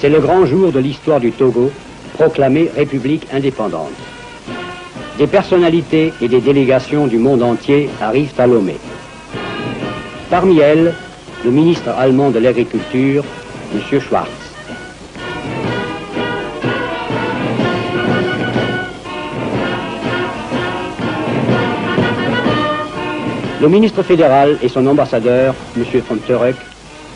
C'est le grand jour de l'histoire du Togo, proclamé République indépendante. Des personnalités et des délégations du monde entier arrivent à Lomé. Parmi elles, le ministre allemand de l'Agriculture, M. Schwarz. Le ministre fédéral et son ambassadeur, M. von Turek,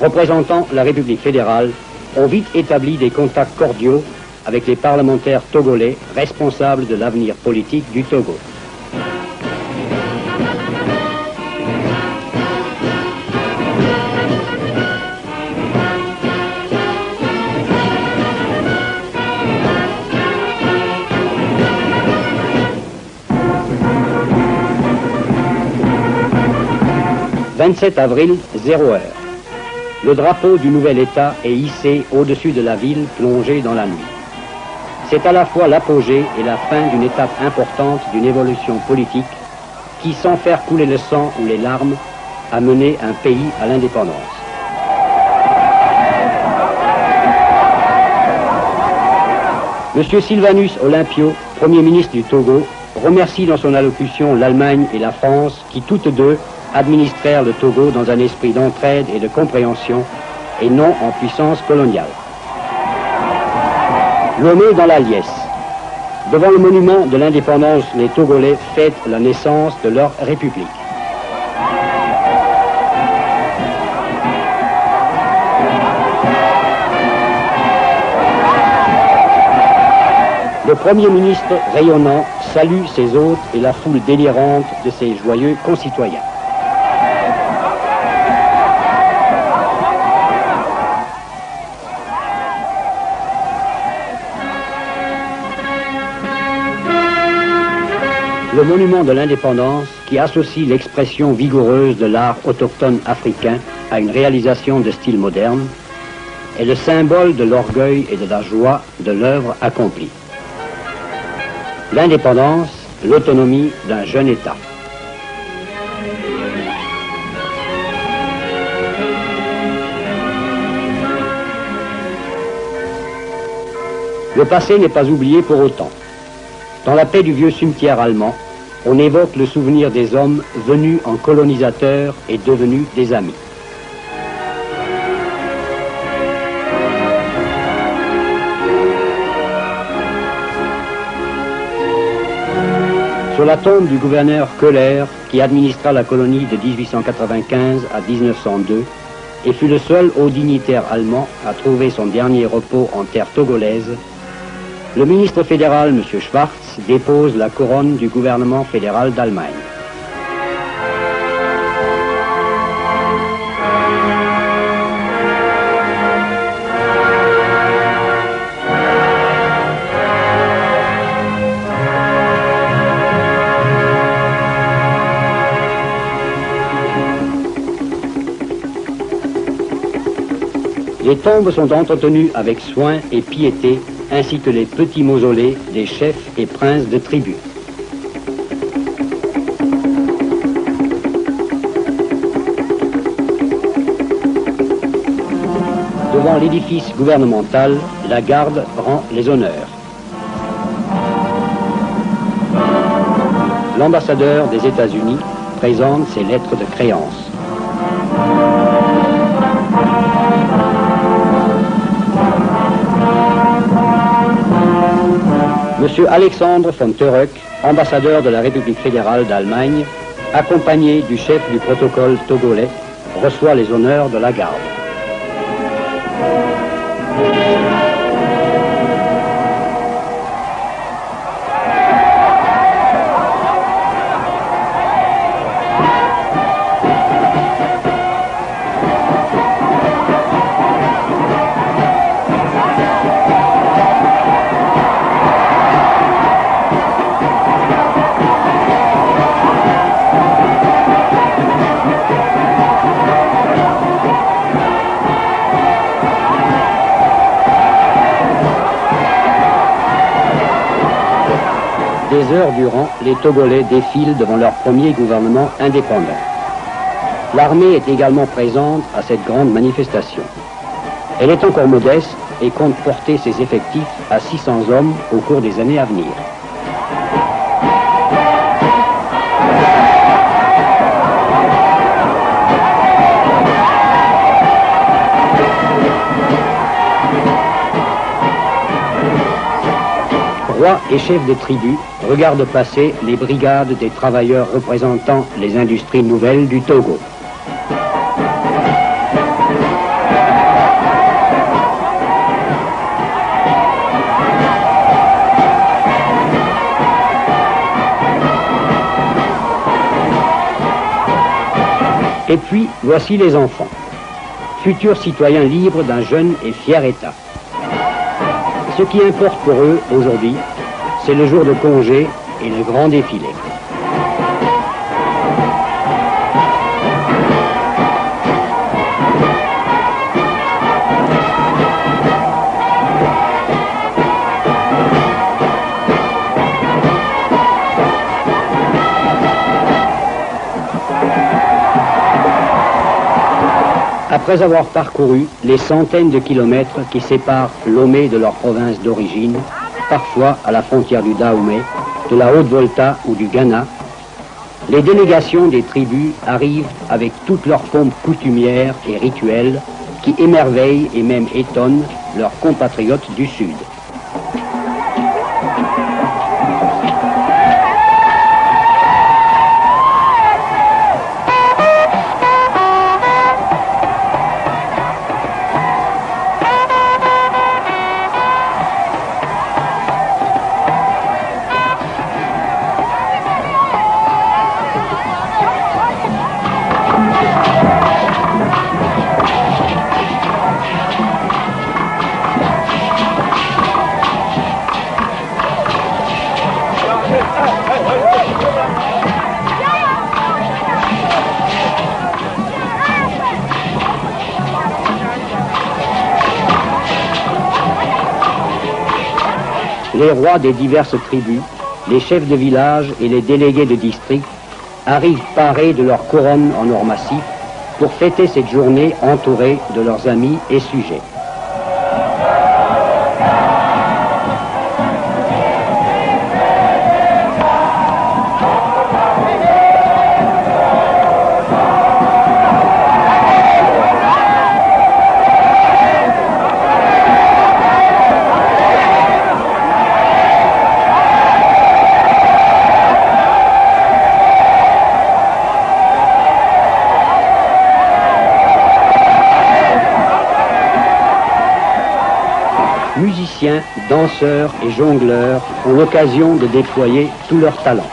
représentant la République fédérale, ont vite établi des contacts cordiaux avec les parlementaires togolais responsables de l'avenir politique du Togo. « 27 avril, 0 heure. Le drapeau du nouvel État est hissé au-dessus de la ville plongée dans la nuit. C'est à la fois l'apogée et la fin d'une étape importante d'une évolution politique qui, sans faire couler le sang ou les larmes, a mené un pays à l'indépendance. M. Sylvanus Olympio, Premier ministre du Togo, remercie dans son allocution l'Allemagne et la France qui, toutes deux, administrèrent le Togo dans un esprit d'entraide et de compréhension et non en puissance coloniale. Lomé dans la liesse. Devant le monument de l'indépendance, les Togolais fêtent la naissance de leur république. Le Premier ministre, rayonnant, salue ses hôtes et la foule délirante de ses joyeux concitoyens. Le monument de l'indépendance, qui associe l'expression vigoureuse de l'art autochtone africain à une réalisation de style moderne, est le symbole de l'orgueil et de la joie de l'œuvre accomplie. L'indépendance, l'autonomie d'un jeune État. Le passé n'est pas oublié pour autant. Dans la paix du vieux cimetière allemand, on évoque le souvenir des hommes venus en colonisateurs et devenus des amis. Sur la tombe du gouverneur Köhler, qui administra la colonie de 1895 à 1902 et fut le seul haut dignitaire allemand à trouver son dernier repos en terre togolaise, le ministre fédéral, M. Schwarz, dépose la couronne du gouvernement fédéral d'Allemagne. Les tombes sont entretenues avec soin et piété, ainsi que les petits mausolées des chefs et princes de tribu. Devant l'édifice gouvernemental, la garde rend les honneurs. L'ambassadeur des États-Unis présente ses lettres de créance. M. Alexandre von Turek, ambassadeur de la République fédérale d'Allemagne, accompagné du chef du protocole togolais, reçoit les honneurs de la garde. Des heures durant, les Togolais défilent devant leur premier gouvernement indépendant. L'armée est également présente à cette grande manifestation. Elle est encore modeste, et compte porter ses effectifs à 600 hommes au cours des années à venir. Rois et chefs des tribus regardent passer les brigades des travailleurs représentant les industries nouvelles du Togo. Et puis, voici les enfants, futurs citoyens libres d'un jeune et fier État. Ce qui importe pour eux, aujourd'hui, c'est le jour de congé et le grand défilé. Après avoir parcouru les centaines de kilomètres qui séparent Lomé de leur province d'origine, parfois à la frontière du Dahomey, de la Haute-Volta ou du Ghana, les délégations des tribus arrivent avec toutes leurs pompes coutumières et rituelles qui émerveillent et même étonnent leurs compatriotes du Sud. Les rois des diverses tribus, les chefs de village et les délégués de district arrivent parés de leur couronne en or massif pour fêter cette journée entourée de leurs amis et sujets. Musiciens, danseurs et jongleurs ont l'occasion de déployer tout leur talent.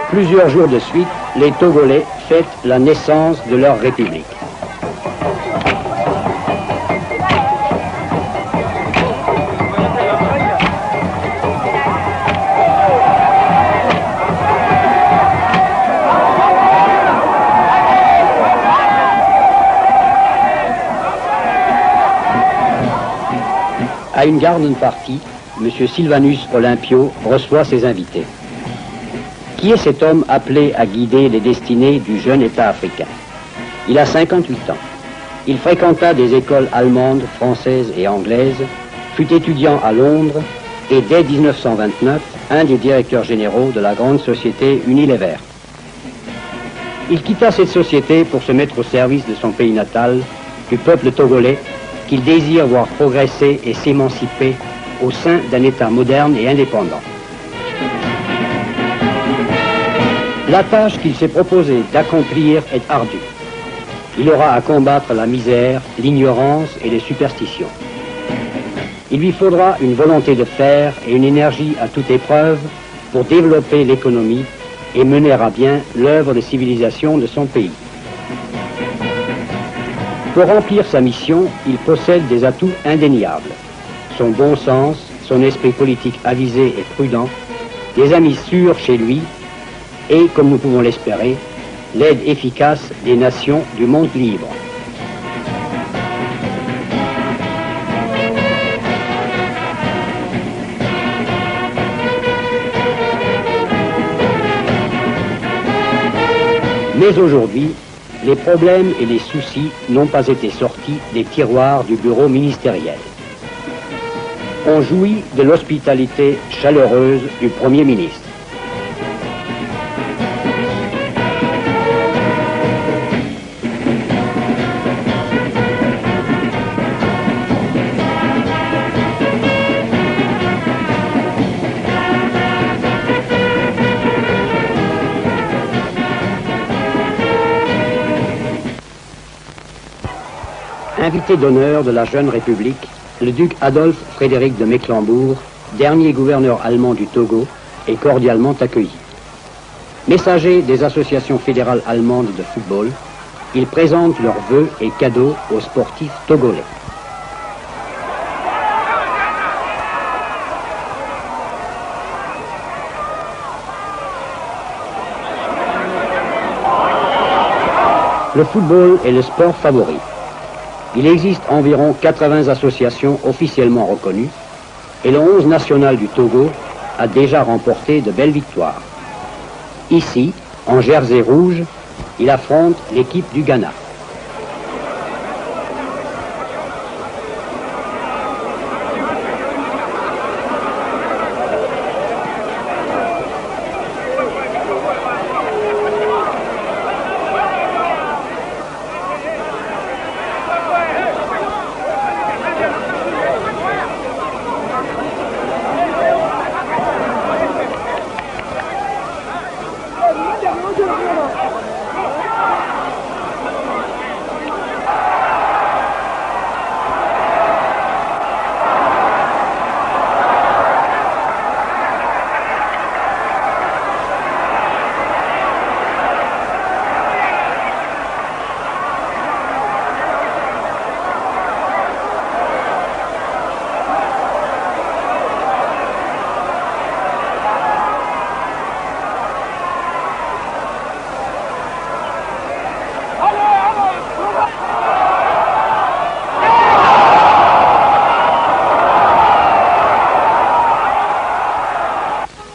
Plusieurs jours de suite, les Togolais fêtent la naissance de leur république. À une garden party, M. Sylvanus Olympio reçoit ses invités. Qui est cet homme appelé à guider les destinées du jeune État africain? Il a 58 ans. Il fréquenta des écoles allemandes, françaises et anglaises, fut étudiant à Londres et dès 1929, un des directeurs généraux de la grande société Unilever. Il quitta cette société pour se mettre au service de son pays natal, du peuple togolais, qu'il désire voir progresser et s'émanciper au sein d'un État moderne et indépendant. La tâche qu'il s'est proposé d'accomplir est ardue. Il aura à combattre la misère, l'ignorance et les superstitions. Il lui faudra une volonté de faire et une énergie à toute épreuve pour développer l'économie et mener à bien l'œuvre de civilisation de son pays. Pour remplir sa mission, il possède des atouts indéniables. Son bon sens, son esprit politique avisé et prudent, des amis sûrs chez lui et, comme nous pouvons l'espérer, l'aide efficace des nations du monde libre. Mais aujourd'hui, les problèmes et les soucis n'ont pas été sortis des tiroirs du bureau ministériel. On jouit de l'hospitalité chaleureuse du Premier ministre. Invité d'honneur de la jeune République, le duc Adolphe Frédéric de Mecklembourg, dernier gouverneur allemand du Togo, est cordialement accueilli. Messager des associations fédérales allemandes de football, il présente leurs vœux et cadeaux aux sportifs togolais. Le football est le sport favori. Il existe environ 80 associations officiellement reconnues et le 11 national du Togo a déjà remporté de belles victoires. Ici, en jersey rouge, il affronte l'équipe du Ghana.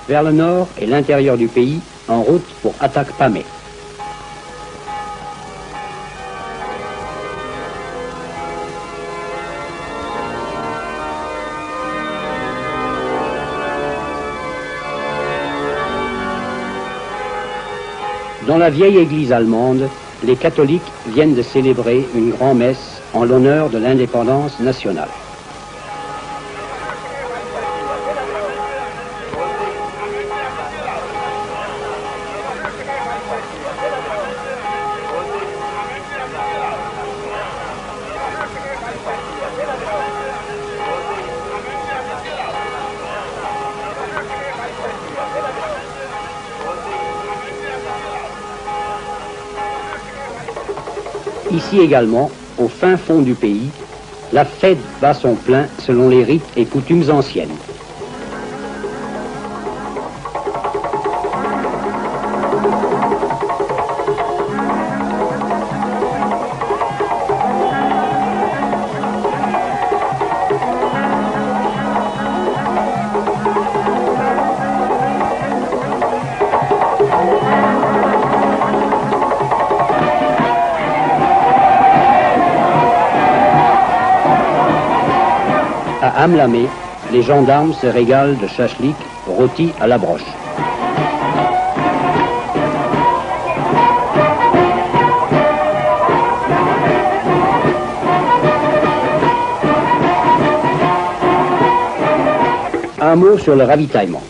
Vers le nord et l'intérieur du pays, en route pour Attaque Pamé. Dans la vieille église allemande, les catholiques viennent de célébrer une grand-messe en l'honneur de l'indépendance nationale. Ici également, au fin fond du pays, la fête bat son plein selon les rites et coutumes anciennes. À Amlamé, les gendarmes se régalent de chachlik rôti à la broche. Un mot sur le ravitaillement.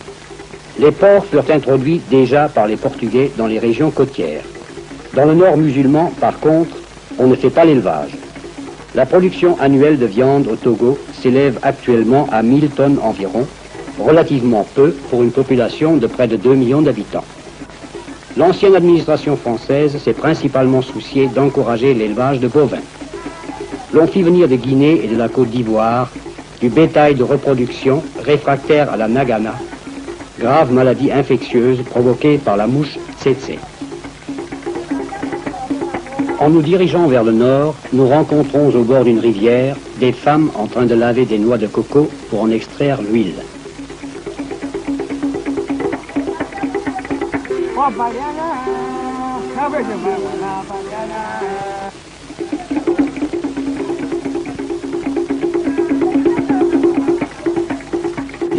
Les porcs furent introduits déjà par les Portugais dans les régions côtières. Dans le nord musulman, par contre, on ne fait pas l'élevage. La production annuelle de viande au Togo s'élève actuellement à 1000 tonnes environ, relativement peu pour une population de près de 2 millions d'habitants. L'ancienne administration française s'est principalement souciée d'encourager l'élevage de bovins. L'on fit venir de Guinée et de la Côte d'Ivoire du bétail de reproduction réfractaire à la nagana, grave maladie infectieuse provoquée par la mouche tsetse. En nous dirigeant vers le nord, nous rencontrons au bord d'une rivière des femmes en train de laver des noix de coco pour en extraire l'huile.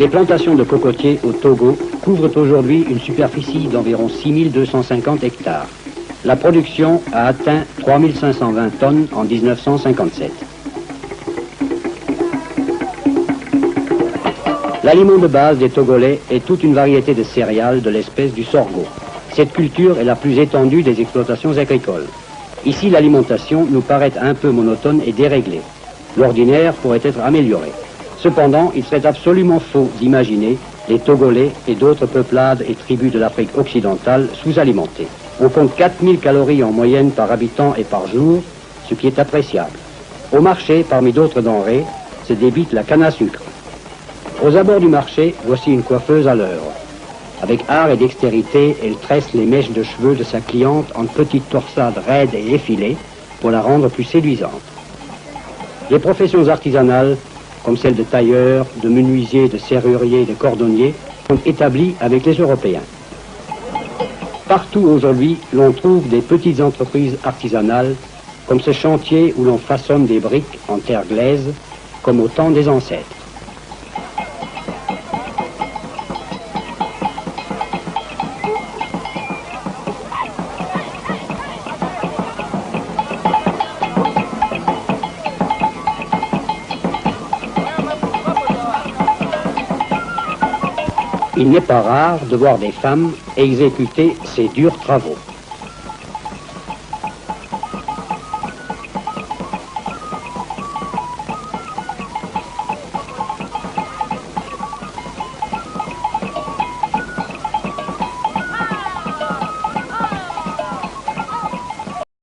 Les plantations de cocotiers au Togo couvrent aujourd'hui une superficie d'environ 6250 hectares. La production a atteint 3520 tonnes en 1957. L'aliment de base des Togolais est toute une variété de céréales de l'espèce du sorgho. Cette culture est la plus étendue des exploitations agricoles. Ici, l'alimentation nous paraît un peu monotone et déréglée. L'ordinaire pourrait être amélioré. Cependant, il serait absolument faux d'imaginer les Togolais et d'autres peuplades et tribus de l'Afrique occidentale sous-alimentés. On compte 4000 calories en moyenne par habitant et par jour, ce qui est appréciable. Au marché, parmi d'autres denrées, se débite la canne à sucre. Aux abords du marché, voici une coiffeuse à l'œuvre. Avec art et dextérité, elle tresse les mèches de cheveux de sa cliente en petites torsades raides et effilées pour la rendre plus séduisante. Les professions artisanales, comme celles de tailleur, de menuisier, de serrurier, de cordonnier, sont établies avec les Européens. Partout aujourd'hui, l'on trouve des petites entreprises artisanales, comme ce chantier où l'on façonne des briques en terre glaise, comme au temps des ancêtres. Il n'est pas rare de voir des femmes exécuter ces durs travaux.